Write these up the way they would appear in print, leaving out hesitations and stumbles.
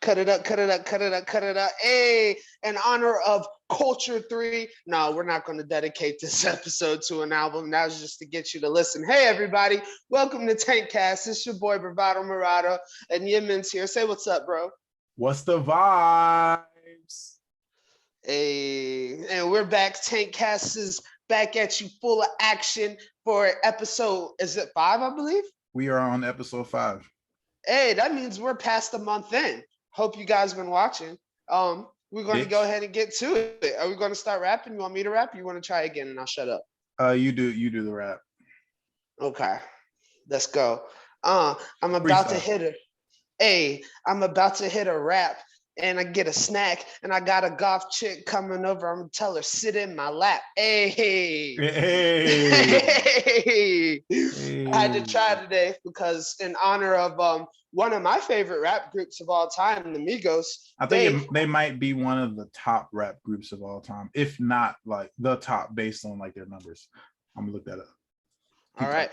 Cut it up, cut it up, cut it up, cut it up. Hey, in honor of Culture 3. No, we're not going to dedicate this episode to an album. That was just to get you to listen. Hey, everybody. Welcome to TaintCast. It's your boy, Bravado Morado, and YInMn's here. Say what's up, bro. What's the vibes? Hey, and we're back. TaintCast is back at you full of action for episode, is it 5, I believe? We are on episode 5. Hey, that means we're past a month in. Hope you guys been watching. We're going to go ahead and get to it. Are we going to start rapping? You want me to rap? Or you want to try again and I'll shut up? You do the rap. Okay, let's go. I'm about to hit it. Hey, I'm about to hit a rap and I get a snack and I got a goth chick coming over. I'm gonna tell her sit in my lap. Hey. I had to try today because in honor of one of my favorite rap groups of all time, the Migos. I think they might be one of the top rap groups of all time, if not like the top based on like their numbers. I'm gonna look that up. All right.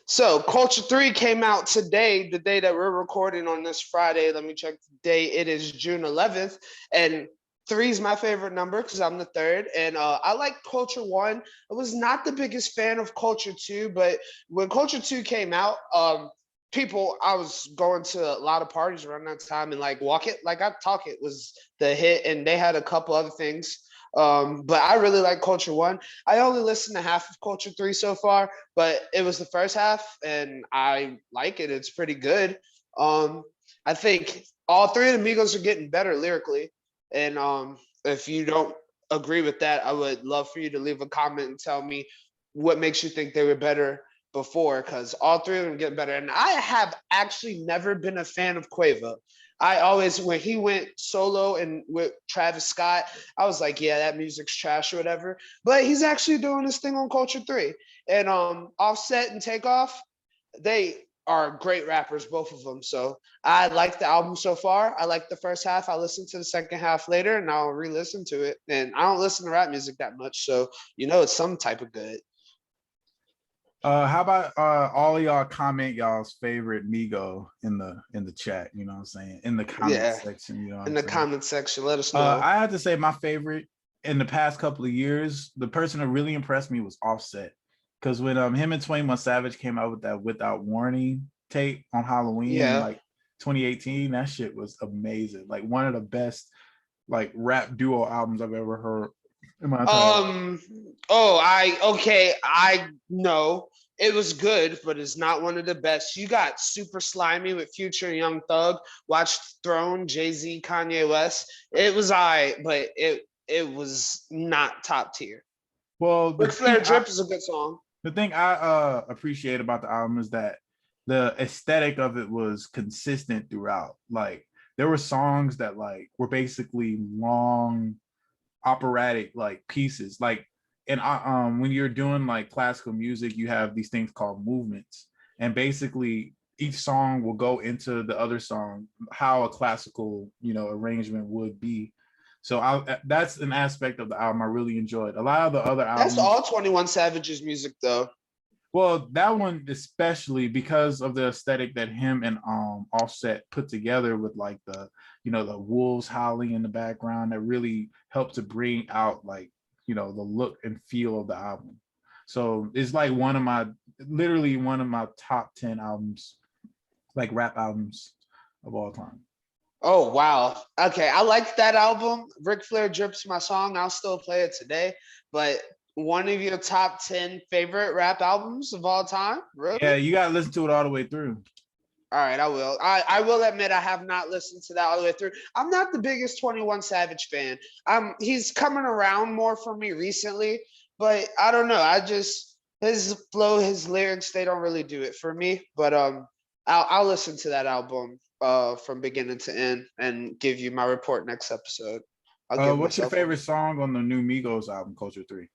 So Culture 3 came out today, the day that we're recording on this Friday. Let me check the day. It is June 11th. And 3 is my favorite number because I'm the third. And I like Culture 1. I was not the biggest fan of Culture 2, but when Culture 2 came out, I was going to a lot of parties around that time and like Walk It, like I Talk It was the hit. And they had a couple other things. But I really like Culture 1. I only listened to half of Culture 3 so far, but it was the first half and I like it. It's pretty good. I think all 3 of the Migos are getting better lyrically. And if you don't agree with that, I would love for you to leave a comment and tell me what makes you think they were better before, because all 3 of them get better. And I have actually never been a fan of Quavo. I always, when he went solo and with Travis Scott, I was like, yeah, that music's trash or whatever. But he's actually doing this thing on Culture 3. And Offset and Takeoff, they are great rappers, both of them. So I like the album so far. I like the first half. I'll listen to the second half later and I'll re-listen to it. And I don't listen to rap music that much, so it's some type of good. How about all of y'all comment y'all's favorite Migo in the chat? You know what I'm saying? In the comment section. You know what in the comment section, let us know. I had to say my favorite in the past couple of years, the person that really impressed me was Offset. Because when him and 21 Savage came out with that Without Warning tape on Halloween in like 2018, that shit was amazing. Like one of the best like rap duo albums I've ever heard in my entire I know it was good, but it's not one of the best. You got Super Slimy with Future and Young Thug. Watched Throne, Jay-Z, Kanye West. It was but it was not top tier. Well, Ric Flair Drip is a good song. The thing I appreciate about the album is that the aesthetic of it was consistent throughout. Like there were songs that like were basically long operatic like pieces. Like and when you're doing like classical music, you have these things called movements, and basically each song will go into the other song how a classical arrangement would be. So that's an aspect of the album I really enjoyed. A lot of the other albums. That's all 21 Savage's music, though. Well, that one especially because of the aesthetic that him and Offset put together with like the the wolves howling in the background that really helped to bring out like the look and feel of the album. So it's like literally one of my top 10 albums, like rap albums of all time. Oh, wow. Okay, I like that album. Ric Flair Drip's my song. I'll still play it today. But one of your top 10 favorite rap albums of all time? Really? Yeah, you got to listen to it all the way through. All right, I will. I will admit I have not listened to that all the way through. I'm not the biggest 21 Savage fan. He's coming around more for me recently, but I don't know. His flow, his lyrics, they don't really do it for me. But I'll listen to that album from beginning to end and give you my report next episode. What's your favorite song on the new Migos album, Culture 3?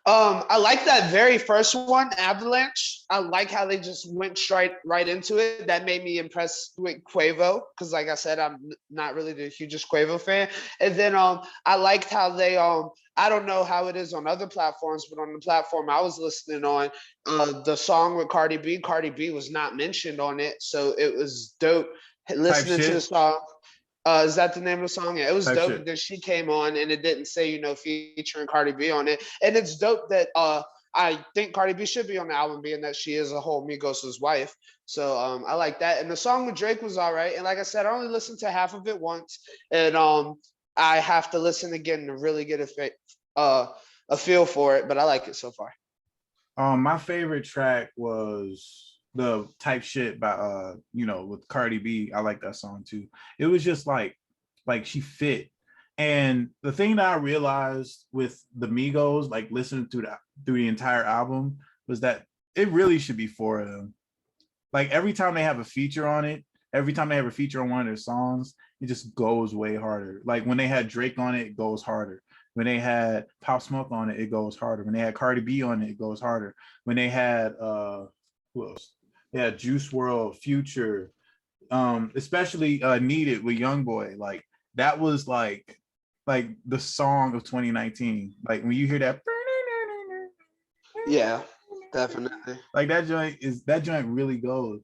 I like that very first one, Avalanche. I like how they just went straight right into it. That made me impressed with Quavo because, like I said, I'm not really the hugest Quavo fan. And then I liked how they I don't know how it is on other platforms, but on the platform I was listening on, the song with Cardi B was not mentioned on it, so it was dope Type listening to the shit. song. Is that the name of the song? Yeah, it was Type dope shit. that she came on and it didn't say, featuring Cardi B on it. And it's dope that I think Cardi B should be on the album, being that she is a whole Migos' wife. So I like that. And the song with Drake was all right. And like I said, I only listened to half of it once. And I have to listen again to really get a feel for it. But I like it so far. My favorite track was the Type Shit by with Cardi B. I like that song too. It was just like she fit. And the thing that I realized with the Migos, like listening through the entire album, was that it really should be four of them. Like every time they have a feature on it, every time they have a feature on one of their songs, it just goes way harder. Like when they had Drake on it, it goes harder. When they had Pop Smoke on it, it goes harder. When they had Cardi B on it, it goes harder. When they had who else? They had Juice WRLD, Future, especially Needed with YoungBoy. Like that was like the song of 2019. Like when you hear that, Yeah, definitely. like that joint really goes.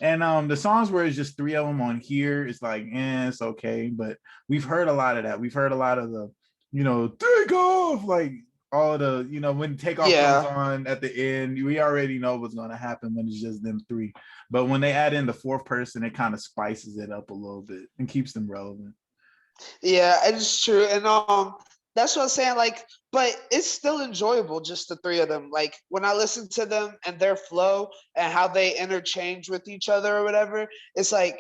And the songs where it's just three of them on here, it's like, it's okay. But we've heard a lot of that. We've heard a lot of the, take off, like all the, when takeoff comes on at the end, we already know what's gonna happen when it's just them three. But when they add in the fourth person, it kind of spices it up a little bit and keeps them relevant. Yeah, it's true. And that's what I'm saying. Like, but it's still enjoyable, just the three of them. Like when I listen to them and their flow and how they interchange with each other or whatever, it's like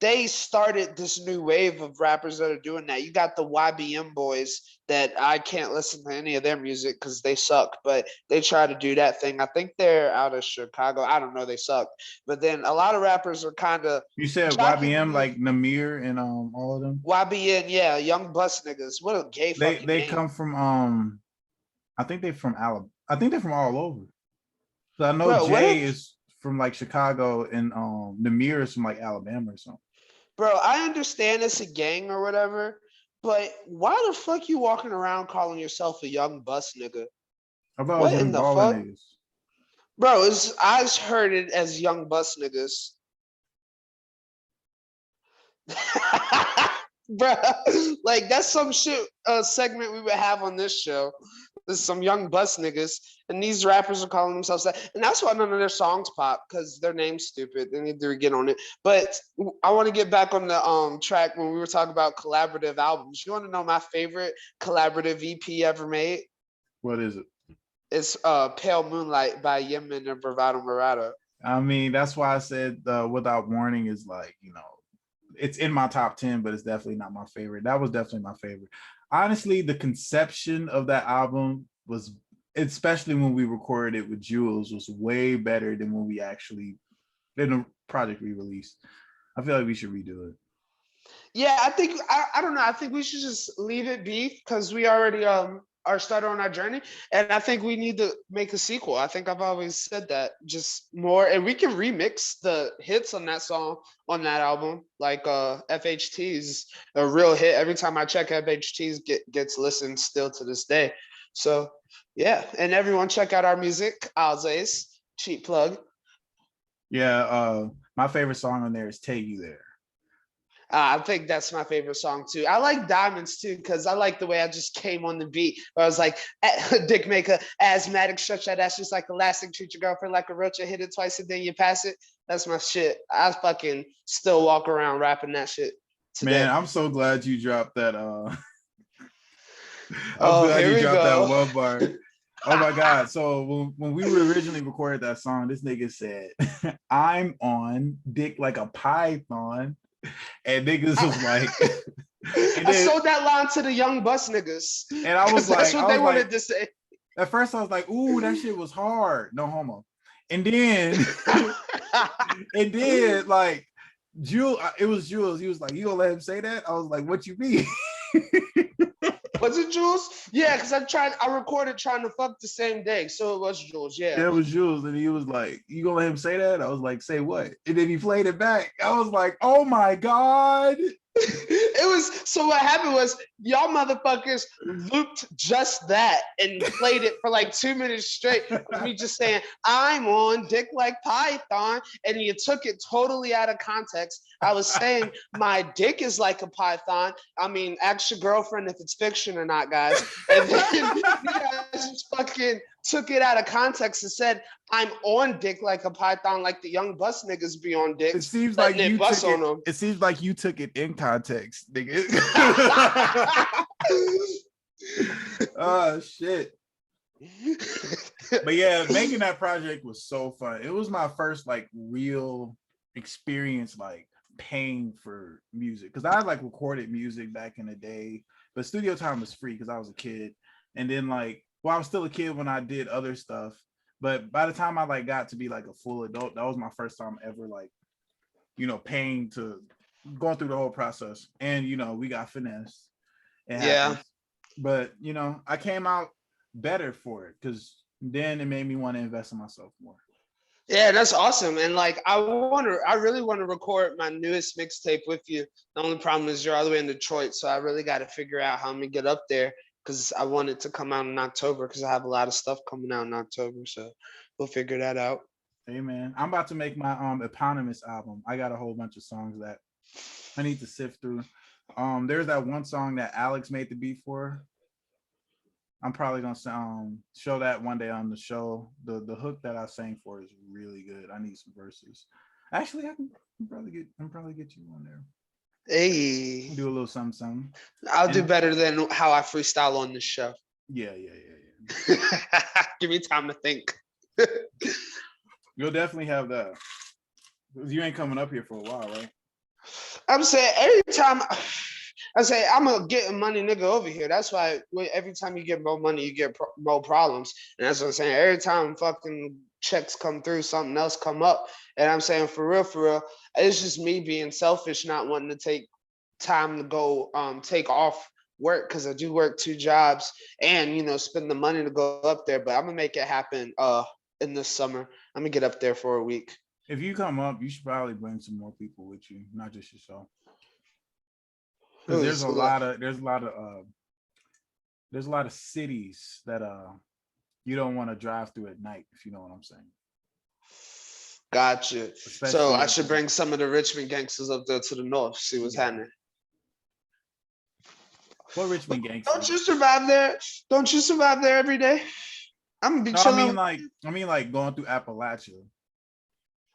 they started this new wave of rappers that are doing that. You got the YBM boys that I can't listen to any of their music because they suck, but they try to do that thing. I think they're out of Chicago. I don't know, they suck. But then a lot of rappers are kind of You said YBM, like Namir and all of them. YBN, yeah, young bus niggas. What a gay fucking They name. come from I think they're from Alabama. I think they're from all over. So I know Bro, Jay is from like Chicago and Namir is from like Alabama or something. Bro, I understand it's a gang or whatever, but why the fuck you walking around calling yourself a young bus nigga? I thought it was What in young the baller fuck? niggas. Bro, I heard it as young bus niggas. Bro, like that's some shit segment we would have on this show. There's some young bus niggas, and these rappers are calling themselves that, and that's why none of their songs pop because their name's stupid. They need to get on it. But I want to get back on the track when we were talking about collaborative albums. You want to know my favorite collaborative EP ever made? What is it? It's Pale Moonlight by YInMn and Bravado Morado. I mean, that's why I said Without Warning is like, it's in my top 10, but it's definitely not my favorite. That was definitely my favorite. Honestly, the conception of that album was, especially when we recorded it with Jules, was way better than when than the project we released. I feel like we should redo it. Yeah, I think I don't know. I think we should just leave it be because we already are started on our journey, and I think we need to make a sequel. I think I've always said that, just more, and we can remix the hits on that song on that album. Like FHT's a real hit. Every time I check, FHT's gets listened still to this day. So yeah, and everyone check out our music. Always cheap plug. Yeah, my favorite song on there is Take You There. I think that's my favorite song too. I like Diamonds too because I like the way I just came on the beat. Where I was like, "Dick maker, asthmatic, stretch that ass just like elastic, treat your girlfriend like a roach, hit it twice and then you pass it." That's my shit. I fucking still walk around rapping that shit today. Man, I'm so glad you dropped that. I'm Oh, glad here you we dropped that go. one bar. Oh my God. So when we were originally recorded that song, this nigga said, "I'm on dick like a python." And niggas was like, I sold that line to the young bus niggas. And I was like, that's what they wanted to say. At first I was like, ooh, that shit was hard. No homo. And then like Jules, it was Jules. He was like, "You gonna let him say that?" I was like, "What you mean?" Was it Jules? Yeah, because I recorded trying to fuck the same day. So it was Jules, yeah. Yeah, it was Jules. And he was like, "You gonna let him say that?" I was like, "Say what?" And then he played it back. I was like, "Oh my God." It was so what happened was y'all motherfuckers looped just that and played it for like 2 minutes straight of me just saying I'm on dick like python, and you took it totally out of context. I was saying my dick is like a python. I mean, ask your girlfriend if it's fiction or not, guys. And then you guys just fucking took it out of context and said I'm on dick like a python, like the young bus niggas be on dicks. It seems like you bus took on it. them. It seems like you took it in context, nigga. Oh shit. But yeah, making that project was so fun. It was my first like real experience, like paying for music, because I like recorded music back in the day, but studio time was free because I was a kid. And then like, well, I was still a kid when I did other stuff, but by the time I like got to be like a full adult, that was my first time ever like, you know, paying to going through the whole process. And you know, we got finessed. It happens. But you know, I came out better for it because then it made me want to invest in myself more. Yeah, that's awesome. And like I really want to record my newest mixtape with you. The only problem is you're all the way in Detroit, so I really got to figure out how I'm gonna get up there because I want it to come out in October because I have a lot of stuff coming out in October. So we'll figure that out. Hey man, I'm about to make my eponymous album. I got a whole bunch of songs that I need to sift through. There's that one song that Alex made the beat for. I'm probably gonna show that one day on the show. The hook that I sang for is really good. I need some verses. Actually, I can probably get you on there. Hey, Do a little something. I'll do better than how I freestyle on this show. Yeah. Give me time to think. You'll definitely have that. You ain't coming up here for a while, right? I'm saying every time I say I'm a getting money nigga over here. That's why every time you get more money, you get more problems. And that's what I'm saying. Every time fucking checks come through, something else come up. And I'm saying for real, it's just me being selfish, not wanting to take time to go take off work because I do work 2 jobs and you know spend the money to go up there. But I'm gonna make it happen in this summer. I'm gonna get up there for a week. If you come up, you should probably bring some more people with you, not just yourself. Because there's a lot of cities that you don't want to drive through at night, if you know what I'm saying. Gotcha. So I should bring some of the Richmond gangsters up there to the north, see what's happening. What Richmond gangsters? Don't you survive there? Don't you survive there every day? I'm gonna be chilling. I mean like going through Appalachia.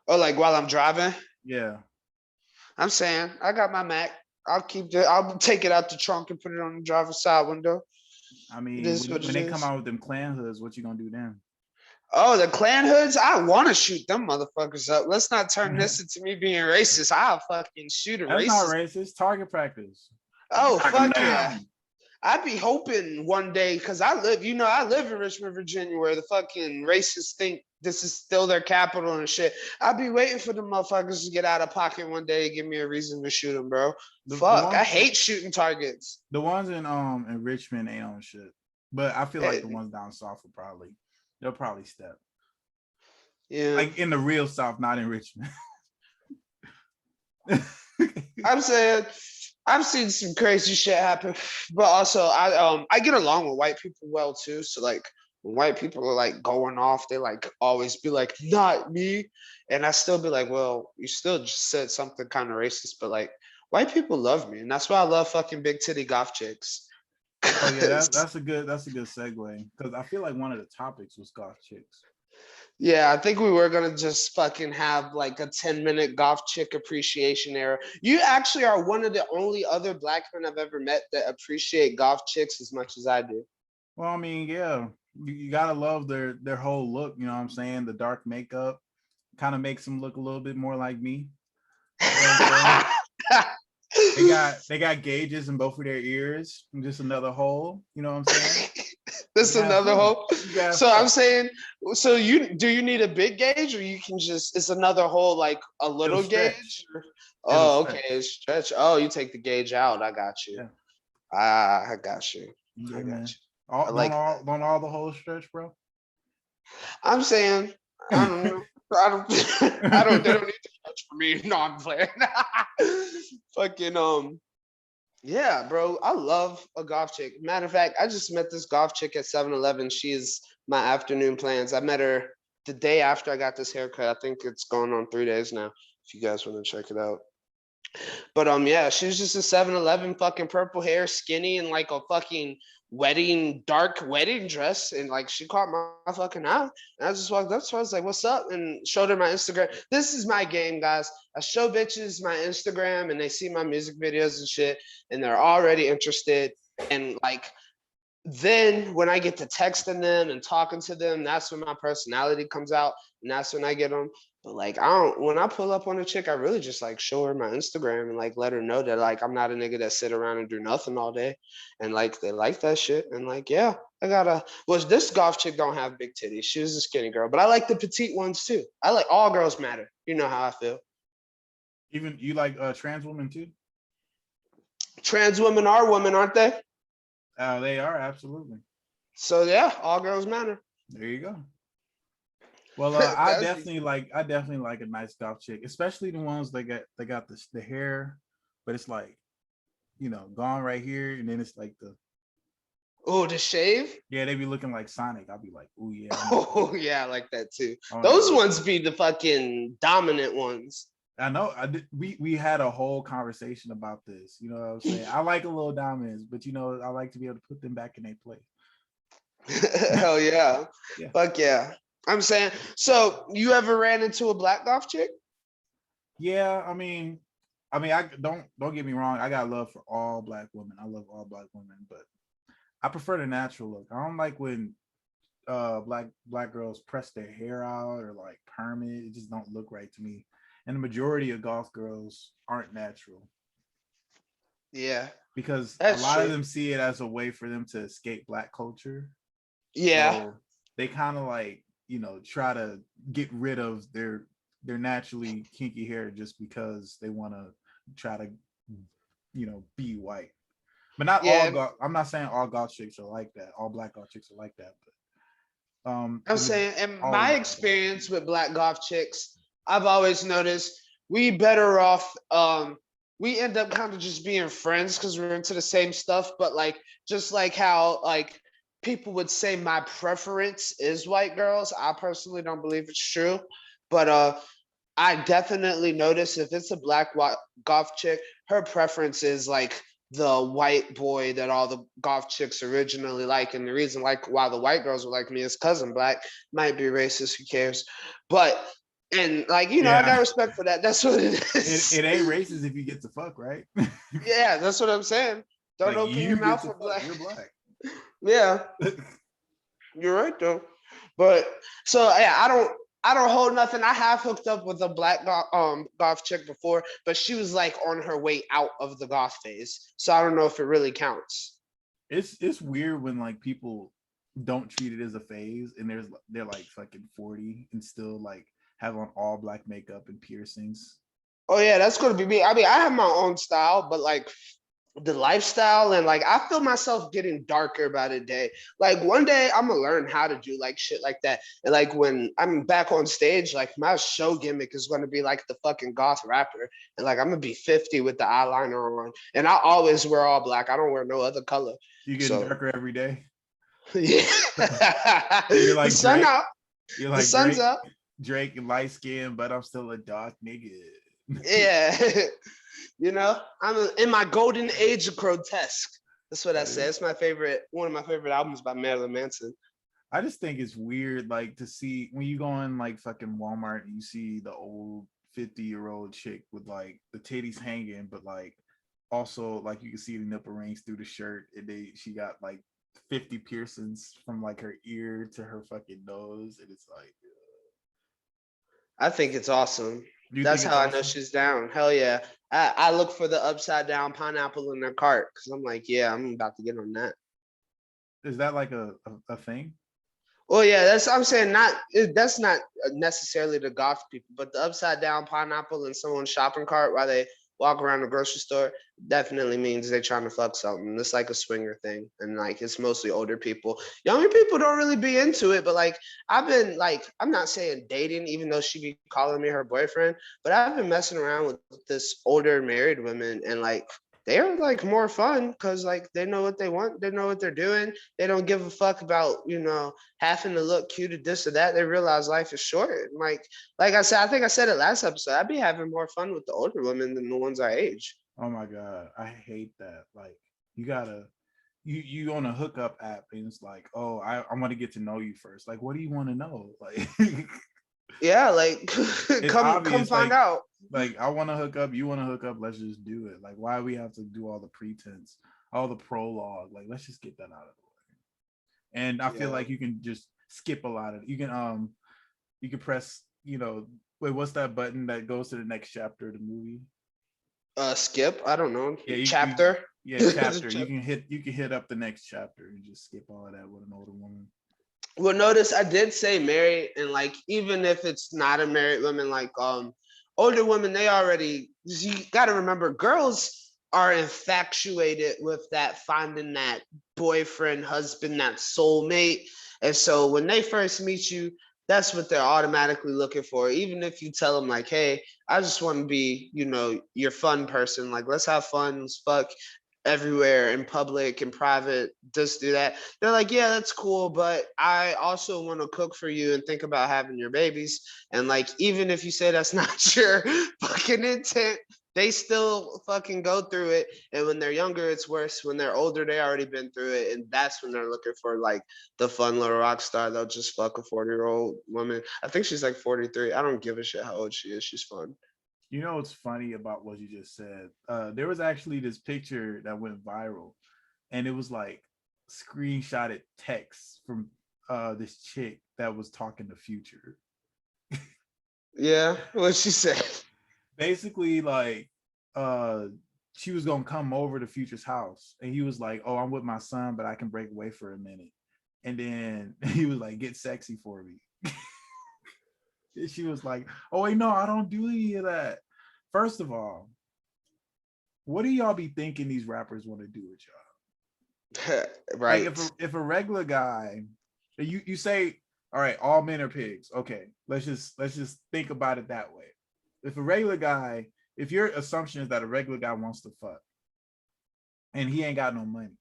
Oh, like while I'm driving? Yeah. I'm saying I got my Mac. I'll take it out the trunk and put it on the driver's side window. I mean, when they come out with them clan hoods, what you gonna do then? Oh, the clan hoods? I want to shoot them motherfuckers up. Let's not turn this into me being racist. I'll fucking shoot a racist. That's not racist. Target practice. Oh, fuck yeah. I'd be hoping one day, because I live in Richmond, Virginia, where the fucking racists think this is still their capital and shit. I'd be waiting for the motherfuckers to get out of pocket one day and give me a reason to shoot them, bro. I hate shooting targets. The ones in Richmond ain't on shit. But I feel like the ones down south they'll probably step. Yeah. Like in the real South, not in Richmond. I'm saying I've seen some crazy shit happen, but also I get along with white people well too. So like when white people are like going off, they like always be like, not me. And I still be like, well, you still just said something kind of racist, but like white people love me. And that's why I love fucking big titty goth chicks. Oh yeah, that's a good segue. Because I feel like one of the topics was goth chicks. Yeah, I think we were gonna just fucking have like a 10-minute goth chick appreciation era. You actually are one of the only other black men I've ever met that appreciate goth chicks as much as I do. Well, I mean, yeah, you gotta love their whole look. You know what I'm saying? The dark makeup kind of makes them look a little bit more like me. You know they got gauges in both of their ears, and just another hole. You know what I'm saying? This another hole. So I'm saying, so do you need a big gauge, or you can just it's another hole like a little gauge? Oh, okay, it's stretch. Oh, you take the gauge out. I got you. Yeah. I got you. I got you. Don't all the holes stretch, bro? I'm saying, I don't know. I don't. They don't need to stretch for me. No, I'm playing. Fucking Yeah, bro. I love a golf chick. Matter of fact, I just met this golf chick at 7-Eleven. She's my afternoon plans. I met her the day after I got this haircut. I think it's going on 3 days now. If you guys want to check it out. But yeah, she was just a 7-Eleven, fucking purple hair, skinny, and like a fucking dark wedding dress. And like she caught my fucking eye. And I just walked up to her, I was like, what's up? And showed her my Instagram. This is my game, guys. I show bitches my Instagram and they see my music videos and shit, and they're already interested. And like then when I get to texting them and talking to them, that's when my personality comes out, and that's when I get them. But like I don't, when I pull up on a chick, I really just like show her my Instagram and like let her know that like I'm not a nigga that sit around and do nothing all day, and like they like that shit. And like yeah, I gotta. Well, this golf chick don't have big titties. She was a skinny girl, but I like the petite ones too. I like all girls matter. You know how I feel. Even you like trans women too? Trans women are women, aren't they? They are, absolutely. So yeah, all girls matter. There you go. Well, I definitely like a nice golf chick, especially the ones that got the hair, but it's like, gone right here, and then it's like Oh, the shave. yeah, they be looking like Sonic. I'll be like, oh yeah, Oh yeah, I like that too. oh, Those no. ones be the fucking dominant ones. I know. We had a whole conversation about this. You know what I'm saying? I like a little dominance, but I like to be able to put them back in their place. Hell yeah. Yeah. Fuck yeah. I'm saying, so you ever ran into a black golf chick? Yeah, I don't get me wrong. I got love for all black women. I love all black women, but I prefer the natural look. I don't like when black girls press their hair out or like perm it. It just don't look right to me. And the majority of golf girls aren't natural Yeah, because a that's lot of true. them see it as a way for them to escape black culture. Yeah. So they kind of like, try to get rid of their naturally kinky hair just because they want to try to, be white. But not all Yeah. golf. I'm not saying all golf chicks are like that. All black golf chicks are like that. But I'm saying, in all of my them. experience with black golf chicks, I've always noticed we better off. We end up kind of just being friends because we're into the same stuff. But like, just like how like people would say my preference is white girls, I personally don't believe it's true. But I definitely notice if it's a black golf chick, her preference is like the white boy that all the golf chicks originally like. And the reason like why the white girls would like me is because I'm black. Might be racist, who cares? But and like, I got Yeah, respect for that. That's what it it, is. it ain't racist if you get to fuck, right? Yeah, that's what I'm saying. Don't Like open your you get mouth to for fuck, black. you're black. Yeah, you're right though. But so yeah, I don't hold nothing. I have hooked up with a black golf chick before, but she was like on her way out of the golf phase. So I don't know if it really counts. It's weird when like people don't treat it as a phase and they're like fucking 40 and still like have on all black makeup and piercings. Oh yeah, that's gonna be me. I mean, I have my own style, but like the lifestyle and like I feel myself getting darker by the day. Like one day I'm gonna learn how to do like shit like that. And like when I'm back on stage, like my show gimmick is gonna be like the fucking goth rapper. And like I'm gonna be 50 with the eyeliner on. And I always wear all black. I don't wear no other color. You getting So darker every day. yeah. You're The like sun Drake. out. You're The like sun's Drake. out. Drake light skin, but I'm still a dark nigga. Yeah. I'm in my golden age of grotesque. That's what I say. It's one of my favorite albums by Marilyn Manson. I just think it's weird, like to see when you go in like fucking Walmart and you see the old 50-year-old chick with like the titties hanging, but like also like you can see the nipple rings through the shirt, and she got like 50 piercings from like her ear to her fucking nose, and it's like, I think it's awesome. do you think That's it's how I know awesome? she's down. Hell yeah. I look for the upside down pineapple in their cart because I'm like, yeah, I'm about to get on that. Is that like a thing? Well, yeah, I'm saying that's not necessarily the goth people, but the upside down pineapple in someone's shopping cart while they walk around the grocery store definitely means they're trying to fuck something. It's like a swinger thing, and like it's mostly older people. Younger people don't really be into it, but like I've been like I'm not saying dating, even though she be calling me her boyfriend, but I've been messing around with this older married women, and like they're like more fun because like they know what they want, they know what they're doing. They don't give a fuck about having to look cute or this or that. They realize life is short. And like I said, I think I said it last episode. I'd be having more fun with the older women than the ones our age. Oh my god, I hate that. Like you gotta you on a hookup app and it's like, oh, I want to get to know you first. Like, what do you want to know? Like, Yeah, like it's come obvious. find out. Like I want to hook up, you want to hook up. Let's just do it. Like, why do we have to do all the pretense, all the prologue? Like, let's just get that out of the way. And I feel Yeah. like you can just skip a lot of. You can press. Wait, what's that button that goes to the next chapter of the movie? Skip. I don't know. Yeah, Chapter. chapter. You can hit up the next chapter and just skip all of that with an older woman. Well, notice I did say married, and like even if it's not a married woman, like older women, they already you got to remember, girls are infatuated with that finding that boyfriend, husband, that soulmate, and so when they first meet you, that's what they're automatically looking for. Even if you tell them like, "Hey, I just want to be, your fun person. Like, let's have fun, let's fuck." Everywhere in public and private, just do that. They're like, yeah, that's cool, but I also want to cook for you and think about having your babies. And like, even if you say that's not your fucking intent, they still fucking go through it. And when they're younger, it's worse. When they're older, they already been through it, and that's when they're looking for like the fun little rock star. They'll just fuck a 40-year-old woman. I think she's like 43. I don't give a shit how old she is. She's fun. You know what's funny about what you just said? There was actually this picture that went viral, and it was like screenshotted text from this chick that was talking to Future. Yeah, what she said. Basically, like, she was gonna come over to Future's house, and he was like, "Oh, I'm with my son, but I can break away for a minute." And then he was like, "Get sexy for me." She was like, "Oh wait, no, I don't do any of that." First of all, what do y'all be thinking these rappers want to do with y'all? Like, Right. if a regular guy, you say, all right, all men are pigs. Okay, let's just think about it that way. If a regular guy, if your assumption is that a regular guy wants to fuck and he ain't got no money,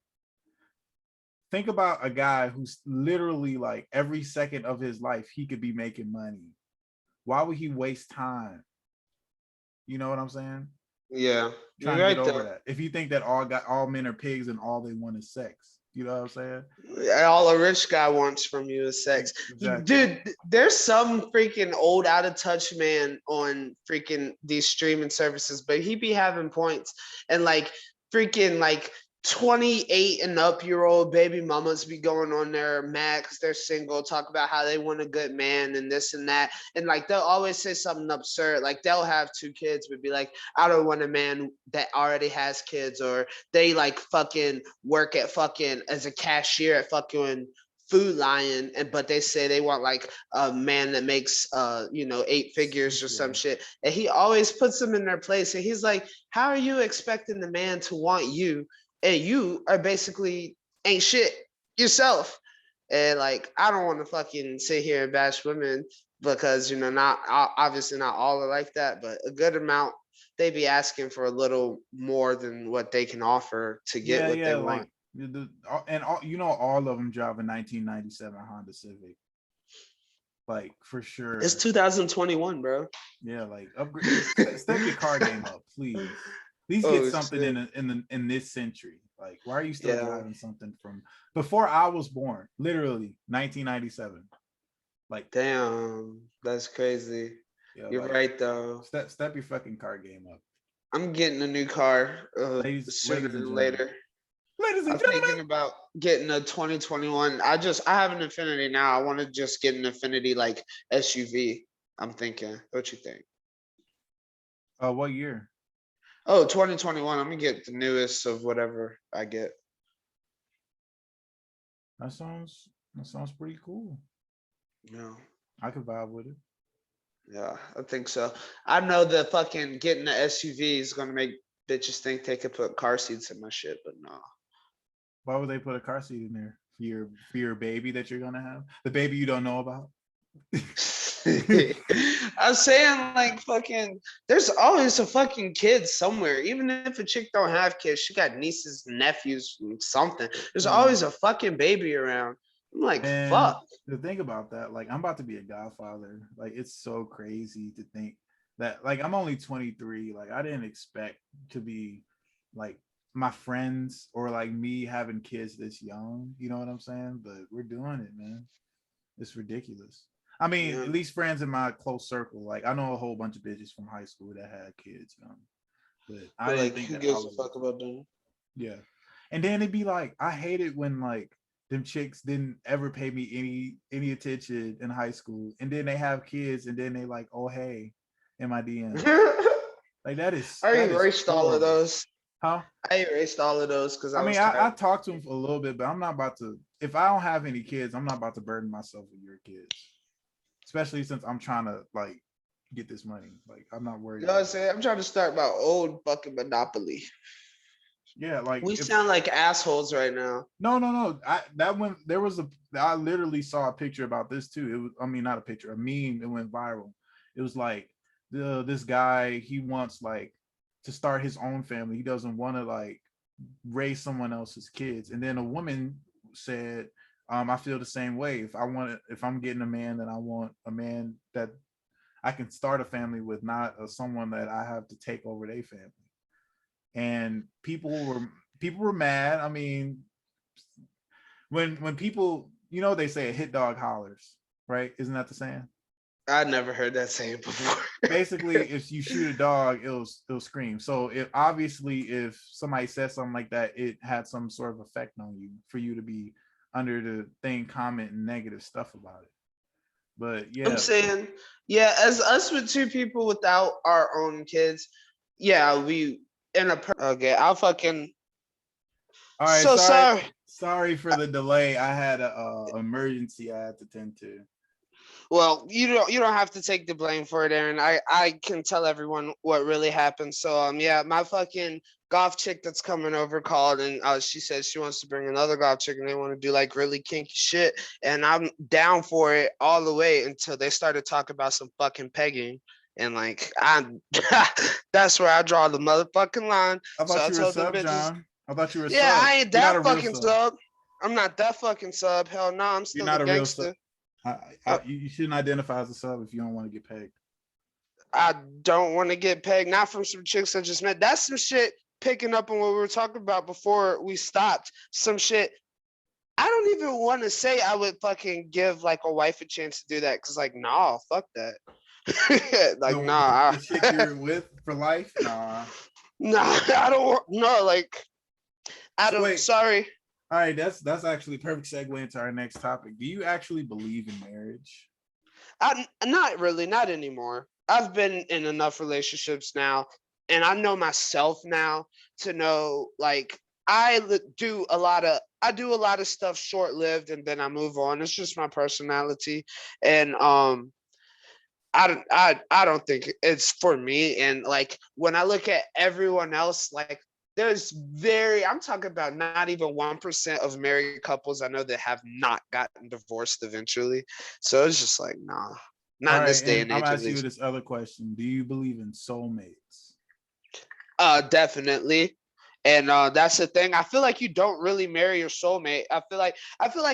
think about a guy who's literally like every second of his life he could be making money. Why would he waste time? You know what I'm saying? Yeah, Trying you're to get right over though. that. If you think that all men are pigs and all they want is sex, you know what I'm saying? All a rich guy wants from you is sex. Exactly. Dude, there's some freaking old out of touch man on freaking these streaming services, but he be having points and like freaking like 28 and up year old baby mamas be going on there mad because they're single, talk about how they want a good man and this and that. And like they'll always say something absurd. Like they'll have 2 kids, but be like, I don't want a man that already has kids, or they like fucking work at fucking as a cashier at fucking Food Lion, and but they say they want like a man that makes 8 figures or some Yeah. shit, and he always puts them in their place, and he's like, how are you expecting the man to want you, and you are basically ain't shit yourself? And like, I don't want to fucking sit here and bash women because not obviously not all are like that, but a good amount, they be asking for a little more than what they can offer to get Yeah, what they yeah, want. like all of them drive a 1997 Honda Civic, like for It's sure. 2021, bro. Yeah, like upgrade, step your car game up, please. At least get Oh something shit. in this century. Like, why are you still Yeah. driving something from before I was born? Literally 1997. Like, Damn. That's crazy. yeah, You're like right though. step your fucking car game up, I'm getting a new car sooner ladies and than gentlemen. later. Ladies and I'm gentlemen. thinking about getting a 2021. I have an Infinity now. I want to just get an Infinity like SUV. I'm thinking. What you think? What year? Oh, 2021. I'm gonna get the newest of whatever I get. That sounds pretty cool. Yeah. I could vibe with it. Yeah, I think so. I know the fucking getting the SUV is gonna make bitches think they could put car seats in my shit, but no. Why would they put a car seat in there for your baby that you're gonna have? The baby you don't know about? I'm saying like fucking there's always a fucking kid somewhere. Even if a chick don't have kids, she got nieces, nephews, something. There's always a fucking baby around. I'm like, And fuck. to think about that, like I'm about to be a godfather. Like it's so crazy to think that like I'm only 23. Like I didn't expect to be like my friends or like me having kids this young. You know what I'm saying? But we're doing it, man. It's ridiculous. I mean, Yeah. at least friends in my close circle. Like I know a whole bunch of bitches from high school that had kids young, but I But didn't like think who that I gives a would. fuck about them? Yeah. And then it'd be like, I hate it when like them chicks didn't ever pay me any attention in high school. And then they have kids and then they like, oh hey, in my DMs. Like I that is erased all of horrible. those. Huh? I erased all of those because I I mean, was I tired. talked to them for a little bit, but I'm not about to if I don't have any kids, I'm not about to burden myself with your kids. Especially since I'm trying to like get this money. Like I'm not worried You know what I'm about that. saying? I'm trying to start my old fucking monopoly. Yeah, like We if sound like assholes right now. no. That went there was a I literally saw a picture about this too. It was I mean not a picture, a meme. It went viral. It was like this guy he wants like to start his own family. He doesn't want to like raise someone else's kids. And then a woman said, I feel the same way. If I'm getting a man, then I want a man that I can start a family with, not someone that I have to take over their family. And people were mad. I mean, when people, you know, they say a hit dog hollers, right? Isn't that the saying? I never heard that saying before. Basically, if you shoot a dog, it'll scream. So it obviously, if somebody says something like that, it had some sort of effect on you for you to be under the thing, commenting negative stuff about it. But I'm yeah, saying, yeah, as us with two people without our own kids, yeah, we in a okay. I'll fucking all right. so sorry. Sorry for the delay. I had a emergency I had to tend to. Well, you don't have to take the blame for it, Aaron. I can tell everyone what really happened. So yeah, my fucking golf chick that's coming over called and she says she wants to bring another golf chick and they want to do like really kinky shit and I'm down for it all the way until they started talking about some fucking pegging and like I'm that's where I draw the motherfucking line. I So thought I you were a told them sub, bitches, John. I thought you were a yeah, sub. I ain't You're not a that real fucking sub. sub. I'm not that fucking sub. Hell no, I'm You're still a not a real sub. gangster. You shouldn't identify as a sub if you don't want to get pegged. I don't want to get pegged, not from some chicks I just met. That's some shit picking up on what we were talking about before we stopped. Some shit. I don't even want to say I would fucking give like a wife a chance to do that because, like, nah, fuck that. Like, nah, The chick you're with for life? Nah. nah, I don't want, no, like, I So don't, wait. sorry. All right, that's actually a perfect segue into our next topic. Do you actually believe in marriage? I not really, not anymore. I've been in enough relationships now, and I know myself now to know like I do a lot of stuff short lived, and then I move on. It's just my personality, and I don't think it's for me. And like when I look at everyone else, like there's I'm talking about not even 1% of married couples I know that have not gotten divorced eventually. So it's just like, nah, All not in right, this day and and I'm age at asking you least. this other question. Do you believe in soulmates? Definitely. And that's the thing. I feel like you don't really marry your soulmate. I feel like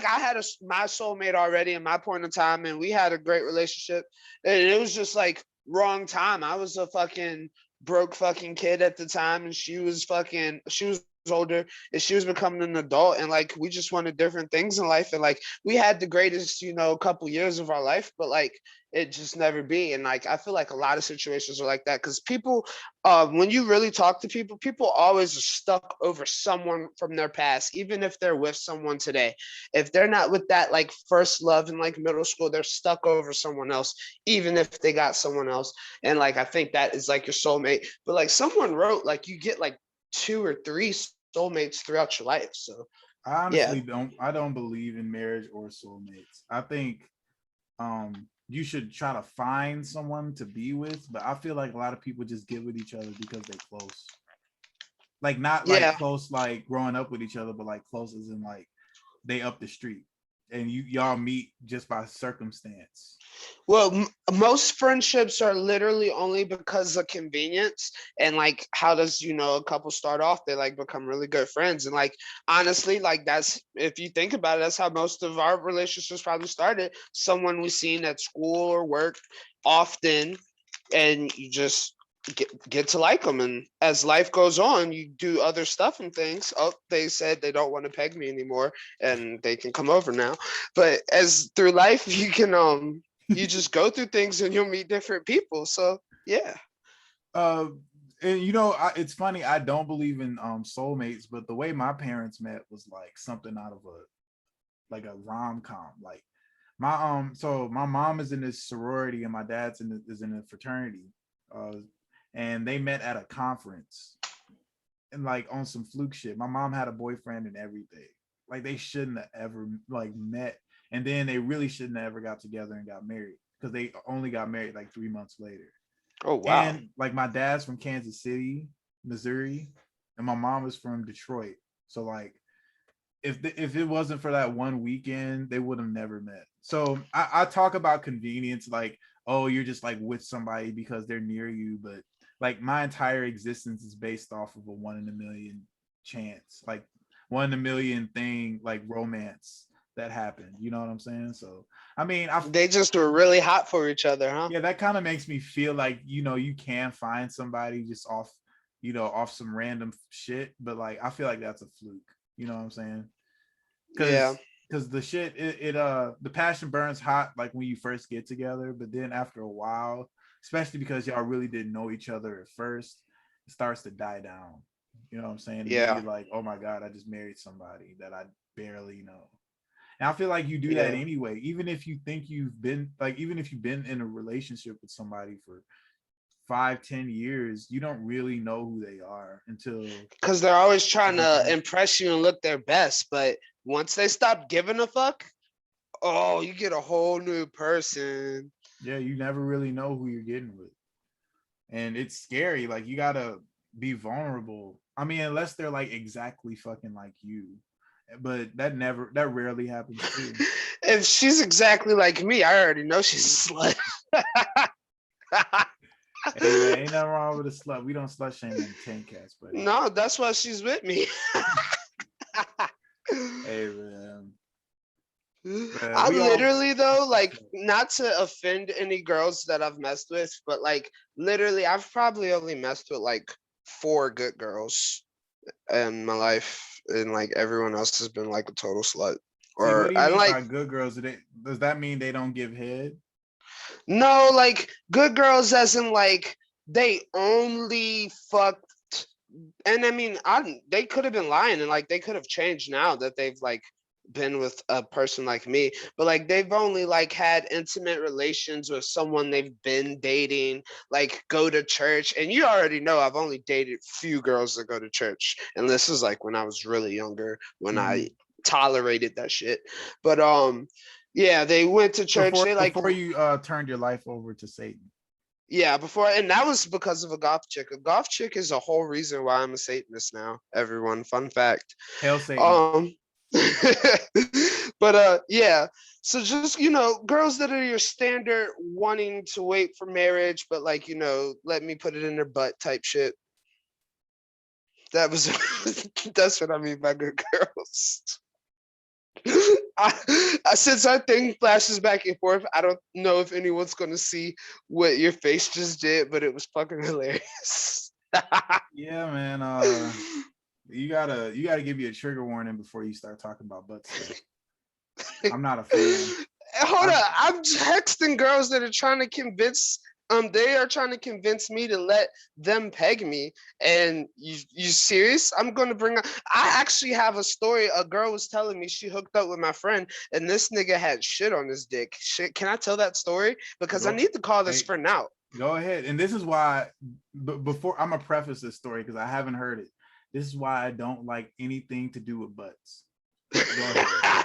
I had my soulmate already in my point in time, and we had a great relationship. And it was just like wrong time. I was a fucking broke fucking kid at the time, and she was older and she was becoming an adult, and like we just wanted different things in life, and like we had the greatest couple years of our life, but like it just never be. And like I feel like a lot of situations are like that because people when you really talk to people, people always are stuck over someone from their past, even if they're with someone today. If they're not with that like first love in like middle school, they're stuck over someone else, even if they got someone else. And like I think that is like your soulmate. But like someone wrote, like you get like two or three soulmates throughout your life. So I yeah. honestly don't. I don't believe in marriage or soulmates. I think you should try to find someone to be with, but I feel like a lot of people just get with each other because they're close. Like not like Yeah. close like growing up with each other, but like close as in like they up the street. and y'all meet just by circumstance. Well, most friendships are literally only because of convenience. And like, how does, a couple start off? They like become really good friends. And like, honestly, like that's, if you think about it, that's how most of our relationships probably started. Someone we seen at school or work often, and you just get to like them. And as life goes on, you do other stuff and things. Oh, they said they don't want to peg me anymore, and they can come over now. But as through life, you just go through things and you'll meet different people. So yeah. uh and it's funny, I don't believe in soulmates, but the way my parents met was like something out of a rom-com. Like my mom is in this sorority and my dad's is in a fraternity, uh and they met at a conference and like on some fluke shit. My mom had a boyfriend and everything. Like they shouldn't have ever like met, and then they really shouldn't have ever got together and got married because they only got married like 3 months later. Oh wow. And like my dad's from Kansas City, Missouri, and my mom is from Detroit. So like if it wasn't for that one weekend, they would have never met. So I talk about convenience, like, oh, you're just like with somebody because they're near you, but like my entire existence is based off of a 1 in a million chance, like 1 in a million thing, like romance that happened. You know what I'm saying? So I mean, They just were really hot for each other, huh? yeah, that kind of makes me feel like, you can find somebody just off, off some random shit, but like I feel like that's a fluke. You know what I'm saying? Yeah. Because the shit, the passion burns hot like when you first get together, but then after a while, especially because y'all really didn't know each other at first, it starts to die down. You know what I'm saying? And then Yeah. you're like, oh my God, I just married somebody that I barely know. And I feel like you do that Yeah. anyway, even if you think you've been like, even if you've been in a relationship with somebody for 5-10 years, you don't really know who they are until Because they're always trying to impress you and look their best. But once they stop giving a fuck, oh, you get a whole new person. yeah, you never really know who you're getting with. And it's scary. Like you gotta be vulnerable. I mean, unless they're like exactly fucking like you. But that rarely happens too. If she's exactly like me, I already know she's a slut. Hey man, ain't nothing wrong with a slut. We don't slut shame on the TaintCast, buddy. No, that's why she's with me. Hey man. I We all literally though, like, not to offend any girls that I've messed with, but like literally I've probably only messed with like 4 good girls in my life, and like everyone else has been like a total slut. see, what Or do you I mean like, by good girls? Does that mean they don't give head? no, like good girls as in like they only fucked. And I mean, they could have been lying, and like they could have changed now that they've like been with a person like me, but like they've only like had intimate relations with someone they've been dating, like go to church. And you already know I've only dated few girls that go to church, and this is like when I was really younger, when I tolerated that shit. But yeah, they went to church, they like, Before you turned your life over to Satan. yeah, before, and that was because of a goth chick. A goth chick is a whole reason why I'm a Satanist now, everyone. Fun fact. Hail Satan. Um but yeah. So just, girls that are your standard wanting to wait for marriage, but like, let me put it in their butt type shit. That was that's what I mean by good girls. Since our thing flashes back and forth, I don't know if anyone's gonna see what your face just did, but it was fucking hilarious. Yeah, man. You gotta give you a trigger warning before you start talking about butt stuff. I'm not a fan. Hold up, I'm texting girls that are trying to convince. They are trying to convince me to let them peg me. And you serious? I'm going to bring up. I actually have a story. A girl was telling me she hooked up with my friend, and this nigga had shit on his dick. Shit, can I tell that story? Because I need to call this friend out. Go ahead. And this is why, before I'm gonna preface this story because I haven't heard it. This is why I don't like anything to do with butts. Go ahead.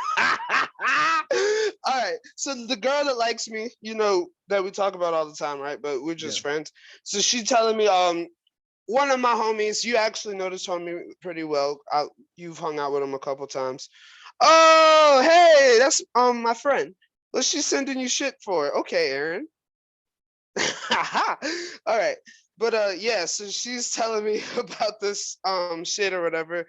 All right. So the girl that likes me, that we talk about all the time, right? But we're just friends. So she telling me, one of my homies, you actually know this homie pretty well. You've hung out with him a couple times. Oh, hey, that's my friend. What's she sending you shit for? Okay, Aaron. All right. But yeah, so she's telling me about this shit or whatever.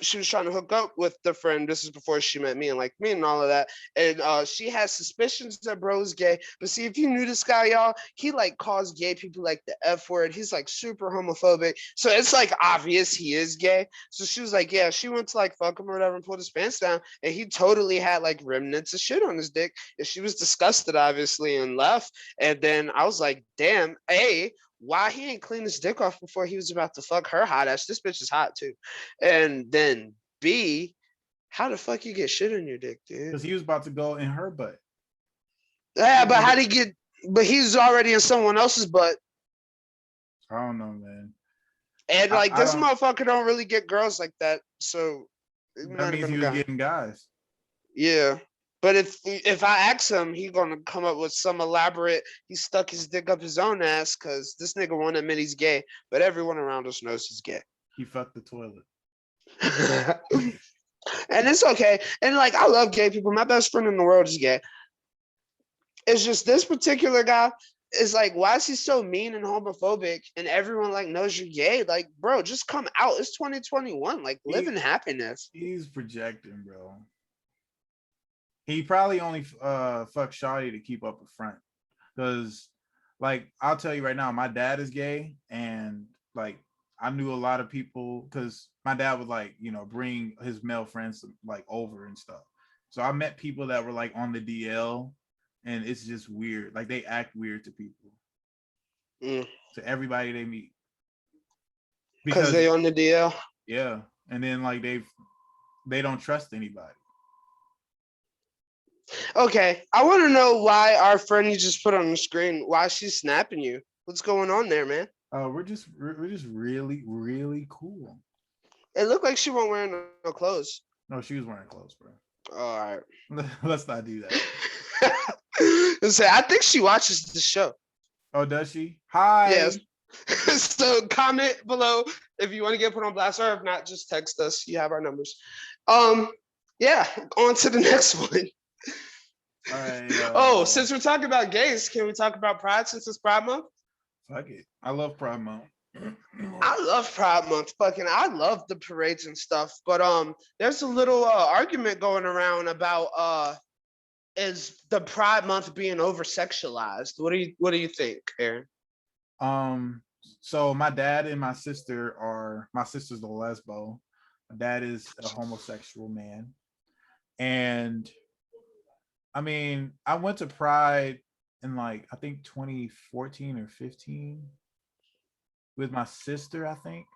She was trying to hook up with the friend. This is before she met me and like me and all of that. And she has suspicions that bro's gay. But see, if you knew this guy, y'all, he like calls gay people like the F word. He's like super homophobic. So it's like obvious he is gay. So she was like, yeah, she went to like fuck him or whatever and pulled his pants down. And he totally had like remnants of shit on his dick. And she was disgusted, obviously, and left. And then I was like, damn, A, why he ain't clean his dick off before he was about to fuck her hot ass? This bitch is hot too. And then B, how the fuck you get shit on your dick, dude? Because he was about to go in her butt. Yeah, but how did he get? But he's already in someone else's butt. I don't know, man. And like this motherfucker don't really get girls like that. So that means he was getting guys. Yeah. But if I ask him, he gonna come up with some elaborate. He stuck his dick up his own ass because this nigga won't admit he's gay, but everyone around us knows he's gay. He fucked the toilet. And it's okay. And like I love gay people. My best friend in the world is gay. It's just this particular guy is like, why is he so mean and homophobic? And everyone like knows you're gay. Like, bro, just come out. It's 2021. Like, live in happiness. He's projecting, bro. He probably only fucked Shawty to keep up a front. Because, like, I'll tell you right now, my dad is gay, and like I knew a lot of people because my dad would like, you know, bring his male friends like over and stuff. So I met people that were like on the DL, and it's just weird. Like they act weird to people, to everybody they meet, because they on the DL. Yeah, and then like they don't trust anybody. Okay, I want to know why our friend you just put on the screen, why she's snapping you. What's going on there, man? We're just really, really cool. It looked like she wasn't wearing no clothes. No, she was wearing clothes, bro. All right. Let's not do that. I think she watches the show. Oh, does she? Hi. Yes. So comment below if you want to get put on blast, or if not, just text us. You have our numbers. Yeah, on to the next one. All right, oh, since we're talking about gays, can we talk about Pride since it's Pride Month? Fuck it. I love Pride Month. I love Pride Month. I love the parades and stuff. But there's a little argument going around about is the Pride Month being over sexualized? What do you think, Aaron? So my dad and my sister's a lesbo. My dad is a homosexual man. And I mean, I went to Pride in like, I think 2014 or 15 with my sister, I think,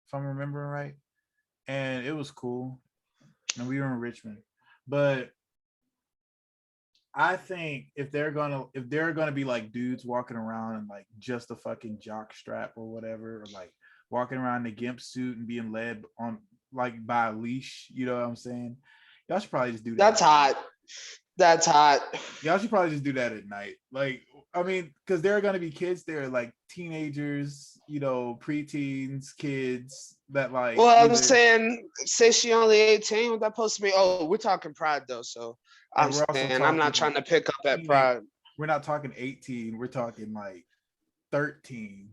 if I'm remembering right. And it was cool. And we were in Richmond. But I think if they're gonna be like dudes walking around in like just a fucking jock strap or whatever, or like walking around in a gimp suit and being led on like by a leash, you know what I'm saying? Y'all should probably just do that. That's hot. That's hot. Y'all should probably just do that at night. Like, I mean, because there are gonna be kids there, like teenagers, you know, preteens, kids that like. Well, I'm saying, say she only 18. What that supposed to be? Oh, we're talking Pride though, so I'm saying I'm not trying to pick up at Pride. We're not talking 18. We're talking like 13.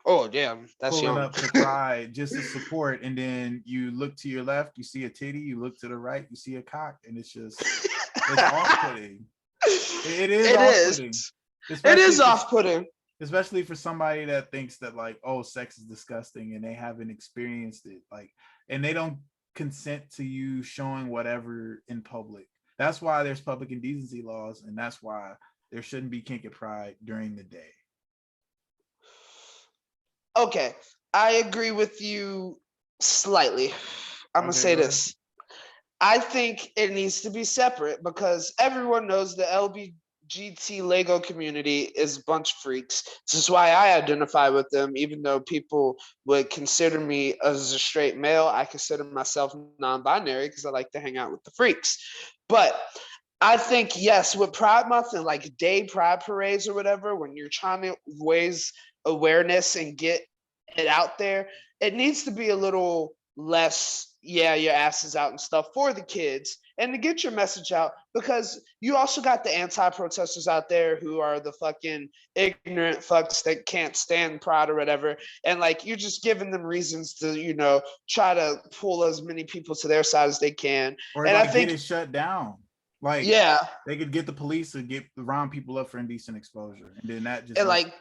Oh, damn, that's pulling young. Up to Pride just to support, and then you look to your left, you see a titty. You look to the right, you see a cock, and it's just it's off-putting. It is off-putting, especially for somebody that thinks that like, oh, sex is disgusting, and they haven't experienced it, like, and they don't consent to you showing whatever in public. That's why there's public indecency laws, and that's why there shouldn't be kink at Pride during the day. Okay, I agree with you slightly. I'm gonna say this. I think it needs to be separate because everyone knows the LGBT Lego community is a bunch of freaks. This is why I identify with them, even though people would consider me as a straight male. I consider myself non-binary because I like to hang out with the freaks. But I think, yes, with Pride Month and like day Pride parades or whatever, when you're trying to raise awareness and get it out there, it needs to be a little less, your asses out and stuff for the kids and to get your message out, because you also got the anti-protesters out there who are the fucking ignorant fucks that can't stand pride or whatever, and like you're just giving them reasons to try to pull as many people to their side as they can. Or And I like get think it shut down. Like yeah, they could get the police to round people up for indecent exposure, and then that just and like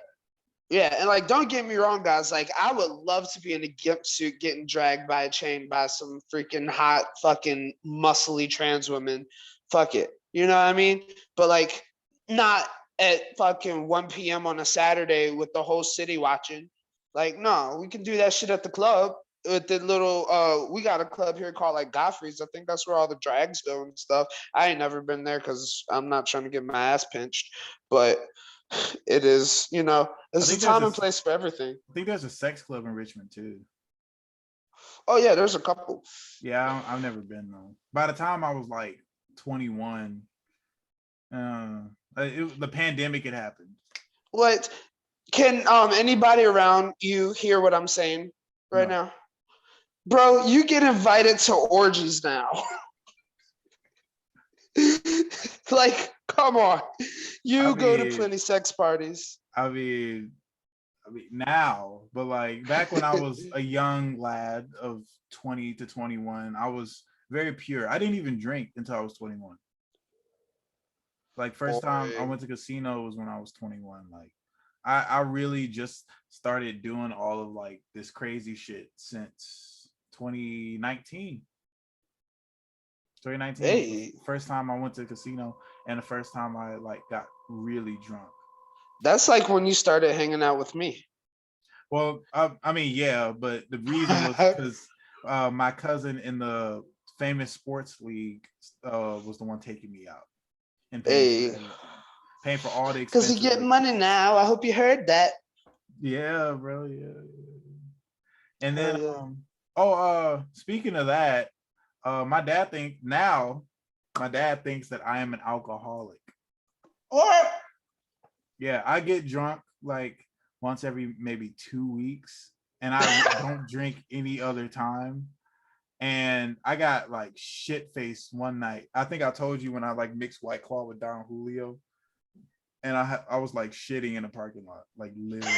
yeah, and like don't get me wrong, guys. Like I would love to be in a gimp suit getting dragged by a chain by some freaking hot fucking muscly trans women. Fuck it. You know what I mean? But like not at fucking 1 p.m. on a Saturday with the whole city watching. Like, no, we can do that shit at the club with the little we got a club here called like Godfrey's. I think that's where all the drags go and stuff. I ain't never been there because I'm not trying to get my ass pinched, but it is, there's a time and place for everything. I think there's a sex club in Richmond too. Oh yeah, there's a couple. Yeah, I've never been though. By the time I was like 21, the pandemic had happened. What can anybody around you hear what I'm saying right now? Bro, you get invited to orgies now. Like, come on. You go to plenty sex parties. I mean now, but like back when I was a young lad of 20 to 21, I was very pure. I didn't even drink until I was 21. Like first time I went to casino was when I was 21. Like I really just started doing all of like this crazy shit since 2019. 2019 Hey. first time I went to the casino and the first time I like got really drunk. That's like when you started hanging out with me. Well, I mean, yeah, but the reason was because my cousin in the famous sports league was the one taking me out and paying for all the expenses. Because you get money now. I hope you heard that. Yeah, bro. Yeah. And then, speaking of that, my dad thinks that I am an alcoholic. What? Yeah, I get drunk like once every maybe 2 weeks, and I don't drink any other time. And I got like shit faced one night. I think I told you when I like mixed White Claw with Don Julio, and I was like shitting in a parking lot, like literally.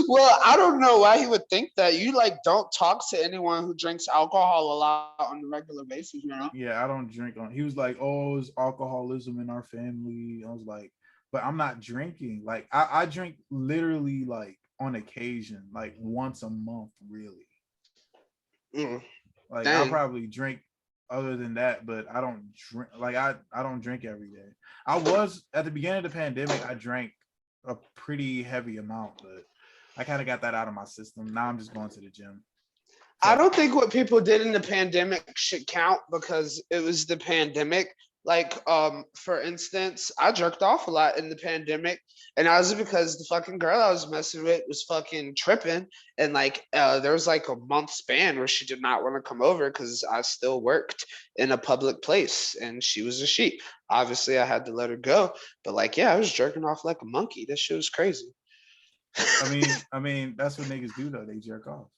Well, I don't know why he would think that. You like don't talk to anyone who drinks alcohol a lot on a regular basis, you know? Yeah, I don't drink on. He was like, "Oh, it's alcoholism in our family." I was like, "But I'm not drinking. Like I drink literally like on occasion, like once a month, really." Like I'll probably drink other than that, but I don't drink like I don't drink every day. I was at the beginning of the pandemic, I drank a pretty heavy amount, but I kind of got that out of my system. Now I'm just going to the gym. So, I don't think what people did in the pandemic should count because it was the pandemic. Like, for instance, I jerked off a lot in the pandemic, and that was because the fucking girl I was messing with was fucking tripping, and like, there was like a month span where she did not want to come over because I still worked in a public place, and she was a sheep. Obviously, I had to let her go, but like, yeah, I was jerking off like a monkey. That shit was crazy. I mean, that's what niggas do though. They jerk off.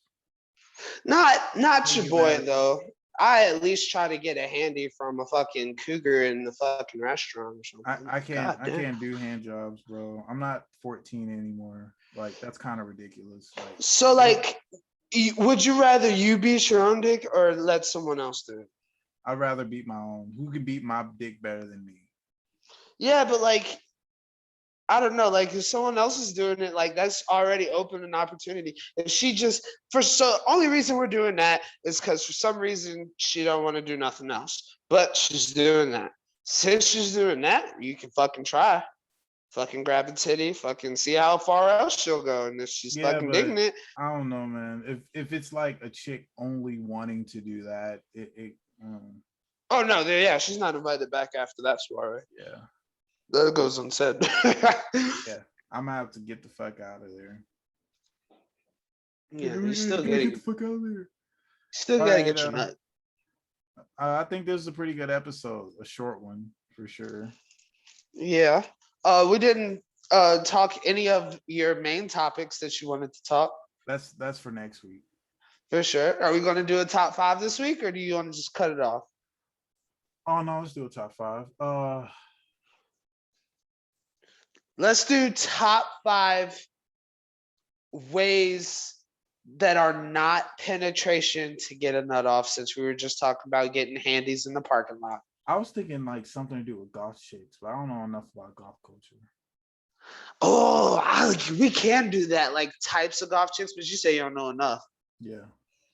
Not your boy though. I at least try to get a handy from a fucking cougar in the fucking restaurant or something. I can't do hand jobs, bro. I'm not 14 anymore. Like that's kind of ridiculous. Like, so like, would you rather you beat your own dick or let someone else do it? I'd rather beat my own. Who can beat my dick better than me? Yeah, but like, I don't know, like if someone else is doing it, like that's already open an opportunity. If she just only reason we're doing that is because for some reason she don't want to do nothing else. But she's doing that. Since she's doing that, you can fucking try. Fucking grab a titty, fucking see how far else she'll go. And if she's fucking digging it. I don't know, man. If it's like a chick only wanting to do that, Oh no, yeah, she's not invited back after that soiree. Yeah. That goes unsaid. Yeah, I'm gonna have to get the fuck out of there. Yeah, you still gotta get the fuck out of there. Still gotta get your nut. I think this is a pretty good episode, a short one for sure. Yeah. We didn't talk any of your main topics that you wanted to talk. That's for next week. For sure. Are we going to do a top 5 this week, or do you want to just cut it off? Oh no, let's do a top 5. Let's do top 5 ways that are not penetration to get a nut off, since we were just talking about getting handies in the parking lot. I was thinking like something to do with goth chicks, but I don't know enough about goth culture. Oh, we can do that, like types of golf chicks, but you say you don't know enough. Yeah.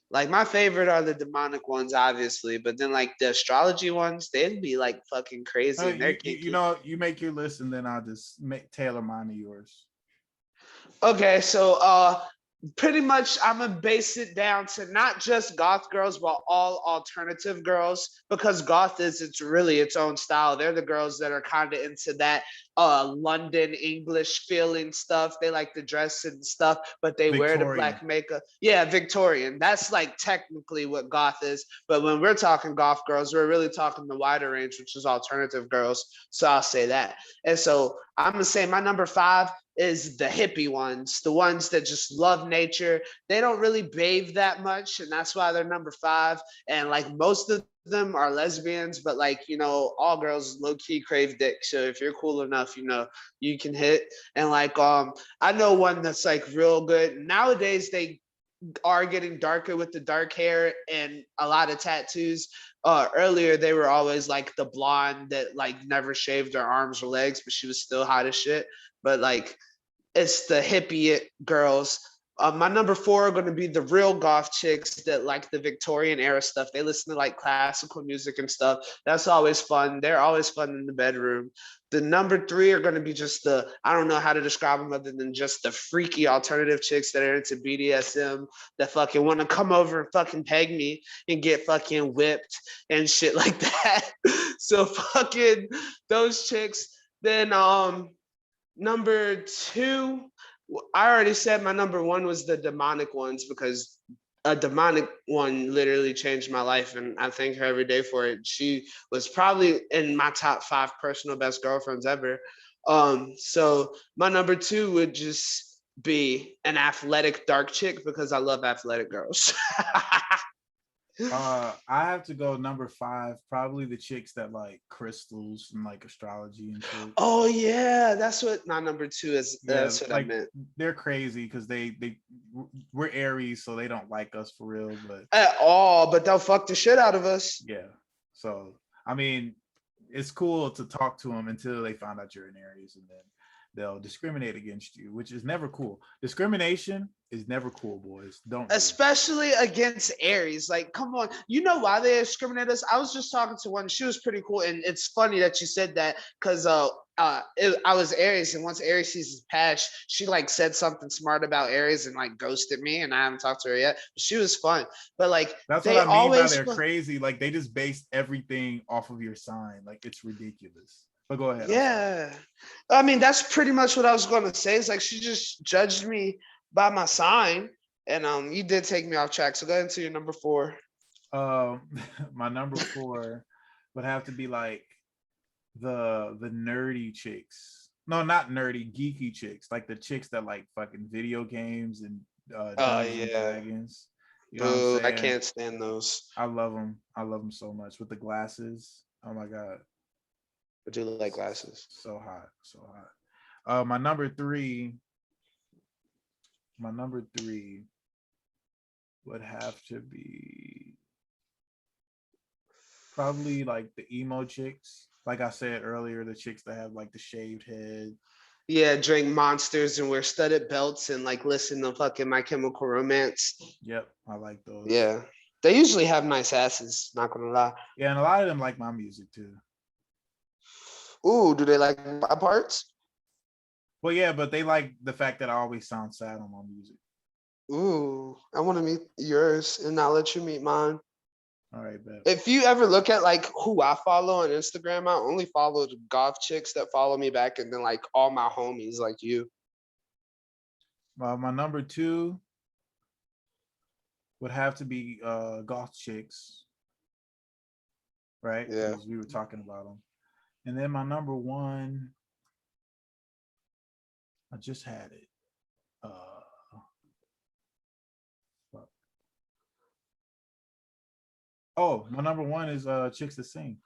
Like my favorite are the demonic ones, obviously, but then like the astrology ones, they'd be like fucking crazy and they're kinky. You know, you make your list and then I'll just tailor mine to yours. Okay, so pretty much I'm gonna base it down to not just goth girls, but all alternative girls, because goth is it's really its own style. They're the girls that are kind of into that London English feeling stuff. They like to dress and stuff, but they wear the black makeup. Yeah, Victorian. That's like technically what goth is. But when we're talking goth girls, we're really talking the wider range, which is alternative girls. So I'll say that. And so I'm gonna say my number 5 is the hippie ones, the ones that just love nature. They don't really bathe that much, and that's why they're number 5. And like most of them are lesbians, but like, you know, all girls low key crave dick. So if you're cool enough, you know, you can hit. And like, I know one that's like real good. Nowadays, they are getting darker with the dark hair and a lot of tattoos. Earlier, they were always like the blonde that like never shaved her arms or legs, but she was still hot as shit. But like, it's the hippie girls. My number 4 are going to be the real goth chicks that like the Victorian era stuff. They listen to like classical music and stuff. That's always fun. They're always fun in the bedroom. The number 3 are going to be just the, I don't know how to describe them other than just the freaky alternative chicks that are into BDSM, that fucking want to come over and fucking peg me and get fucking whipped and shit like that. So fucking those chicks. Then number 2, I already said my number 1 was the demonic ones, because a demonic one literally changed my life, and I thank her every day for it. She was probably in my top 5 personal best girlfriends ever. So my number 2 would just be an athletic dark chick, because I love athletic girls. I have to go number 5, probably the chicks that like crystals and like astrology and shit. Oh yeah, that's what my number 2 is. Yeah, That's what I like meant. they're crazy because we're Aries, so they don't like us for real. But At all, but they'll fuck the shit out of us. yeah, so I mean, it's cool to talk to them until they find out you're an Aries, and then they'll discriminate against you, which is never cool. Discrimination is never cool, boys. Don't do it. Especially against Aries. Like, come on. You know why they discriminate us? I was just talking to one. She was pretty cool. And it's funny that you said that, because I was Aries, and once Aries sees his past, she like said something smart about Aries and like ghosted me, and I haven't talked to her yet. But she was fun. But like, That's what they I mean by always they're crazy. Like they just base everything off of your sign. Like it's ridiculous. But go ahead. Yeah. I mean, that's pretty much what I was going to say. It's like she just judged me by my sign. And you did take me off track. So go into your number 4. My number 4 would have to be like the nerdy chicks. No, not nerdy, geeky chicks. Like the chicks that like fucking video games and Dungeons and Yeah. Dragons. You know what I'm Boo, I saying? can't stand those. I love them. I love them so much with the glasses. Oh my god. I do like glasses. So hot, so hot. My number 3 would have to be probably like the emo chicks. Like I said earlier, the chicks that have like the shaved head. Yeah, drink monsters and wear studded belts and like listen to fucking My Chemical Romance. Yep, I like those. Yeah. They usually have nice asses, not gonna lie. Yeah, and a lot of them like my music too. Ooh, do they like my parts? Well, yeah, but they like the fact that I always sound sad on my music. Ooh, I want to meet yours and I'll let you meet mine. All right, bet. If you ever look at like who I follow on Instagram, I only follow the goth chicks that follow me back, and then like all my homies like you. My number 2 would have to be goth chicks, right? Yeah. Because we were talking about them. And then my number 1, I just had it. Oh, my number one is chicks that sing.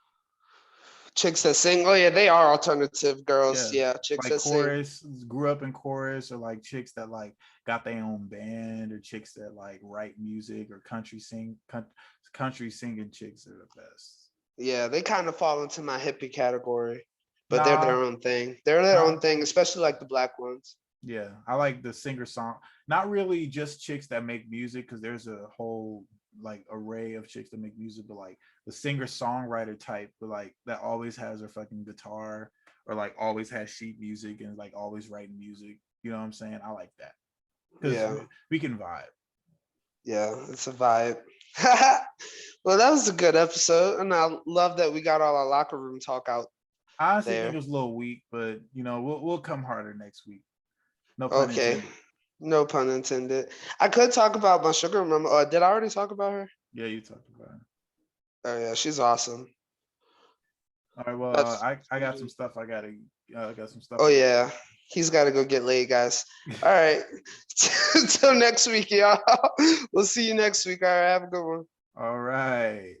Chicks that sing. Oh yeah, they are alternative girls. Yeah, Yeah, chicks like that sing. chorus, grew up in chorus, or like chicks that like got their own band, or chicks that like write music, or country singing chicks are the best. Yeah, they kind of fall into my hippie category, but they're their Nah, own thing. They're their nah, own thing, especially like the black ones. yeah, I like the singer song. Not really just chicks that make music, because there's a whole like array of chicks that make music, but like the singer songwriter type, but like that always has her fucking guitar, or like always has sheet music and like always writing music. You know what I'm saying? I like that because Yeah, we can vibe. yeah, it's a vibe. Well, that was a good episode, and I love that we got all our locker room talk out I honestly think it there. was a little weak, but we'll come harder next week. No pun Okay, intended. no pun intended. I could talk about my sugar mama. Did I already talk about her? Yeah, you talked about it. Oh yeah, she's awesome. All right, well, That's. I got some stuff I got some stuff Oh I got. yeah, he's got to go get laid, guys. All right, till next week, y'all. We'll see you next week. All right, have a good one. All right.